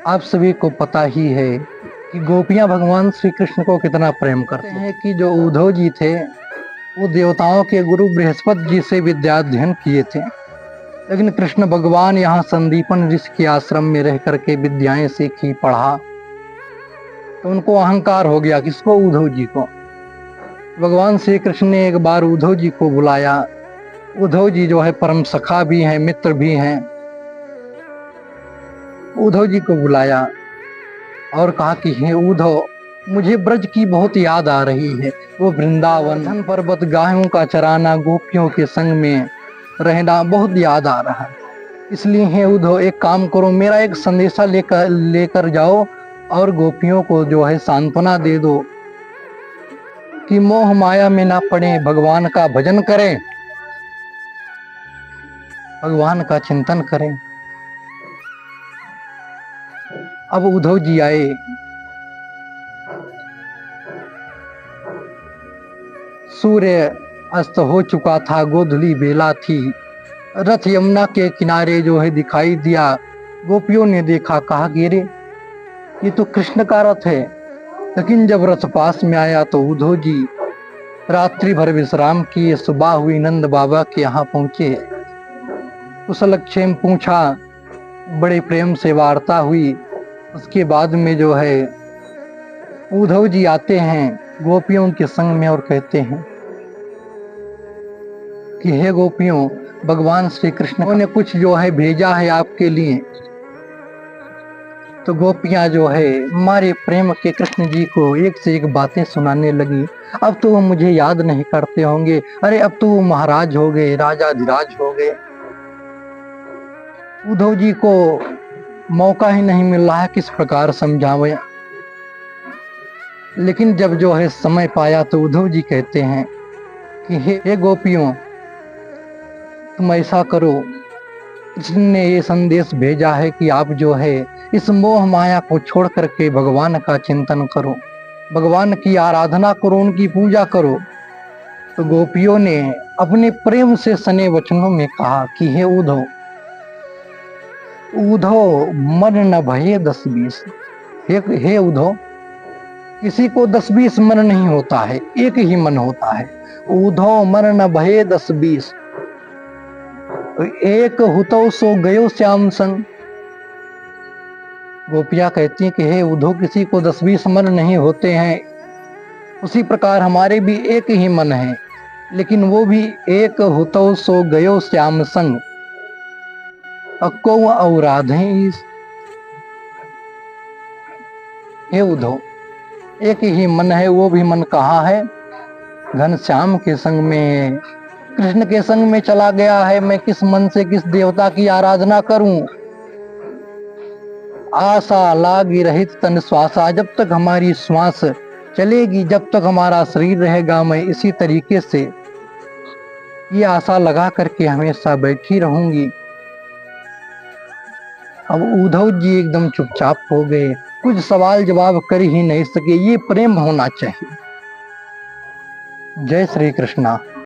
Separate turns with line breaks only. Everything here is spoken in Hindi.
आप सभी को पता ही है कि गोपियां भगवान श्री कृष्ण को कितना प्रेम करते हैं कि जो उद्धव जी थे वो देवताओं के गुरु बृहस्पति जी से विद्याध्ययन किए थे। लेकिन कृष्ण भगवान यहाँ संदीपन ऋषि के आश्रम में रह करके विद्याएं सीखी, पढ़ा, तो उनको अहंकार हो गया। किसको? उद्धव जी को। भगवान श्री कृष्ण ने एक बार उद्धव जी को बुलाया। उद्धव जी जो है परम सखा भी हैं, मित्र भी हैं। उद्धव जी को बुलाया और कहा कि हे उद्धव, मुझे ब्रज की बहुत याद आ रही है। वो वृंदावन, धन पर्वत, गायों का चराना, गोपियों के संग में रहना बहुत याद आ रहा है। इसलिए हे उद्धव, एक काम करो, मेरा एक संदेशा लेकर जाओ और गोपियों को जो है सांत्वना दे दो कि मोह माया में ना पड़े, भगवान का भजन करें, भगवान का चिंतन करें। अब उद्धव जी आए। सूर्य अस्त हो चुका था, गोधूली बेला थी। रथ यमुना के किनारे जो है दिखाई दिया। गोपियों ने देखा, कहा कि अरे ये तो कृष्ण का रथ है। लेकिन जब रथ पास में आया तो उद्धव जी रात्रि भर विश्राम किए। सुबह हुई, नंद बाबा के यहाँ पहुंचे। कुशलक्षेम पूछा, बड़े प्रेम से वार्ता हुई। उसके बाद में जो है उद्धव जी आते हैं गोपियों के संग में और कहते हैं कि हे गोपियों, भगवान श्री कृष्ण ने कुछ जो है भेजा है आपके लिए। तो गोपियां जो है हमारे प्रेम के कृष्ण जी को एक से एक बातें सुनाने लगी। अब तो वो मुझे याद नहीं करते होंगे, अरे अब तो वो महाराज हो गए, राजाधिराज हो गए। उद्धव जी को मौका ही नहीं मिल रहा है किस प्रकार समझावे। लेकिन जब जो है समय पाया तो उद्धव जी कहते हैं कि हे गोपियों, तुम ऐसा करो, इसने ये संदेश भेजा है कि आप जो है इस मोह माया को छोड़ करके भगवान का चिंतन करो, भगवान की आराधना करो, उनकी पूजा करो। तो गोपियों ने अपने प्रेम से सने वचनों में कहा कि हे उद्धव, उद्धव मन न भये 10-20। हे उद्धव, किसी को 10-20 मन नहीं होता है, एक ही मन होता है। उद्धव मन न भये 10-20, एक हुतो सो गयो श्याम संग। गोपियां कहती हैं कि हे उद्धव, किसी को 10-20 मन नहीं होते हैं, उसी प्रकार हमारे भी एक ही मन है, लेकिन वो भी एक हुतो सो गयो श्याम संग, अक्को और राधे। हे उद्धव, एक ही मन है, वो भी मन कहाँ है? घनश्याम के संग में, कृष्ण के संग में चला गया है। मैं किस मन से किस देवता की आराधना करूं? आशा लागी रहित तन श्वासा, जब तक हमारी श्वास चलेगी, जब तक हमारा शरीर रहेगा, मैं इसी तरीके से ये आशा लगा करके हमेशा बैठी रहूंगी। अब उद्धव जी एकदम चुपचाप हो गए, कुछ सवाल जवाब कर ही नहीं सके। ये प्रेम होना चाहिए। जय श्री कृष्णा।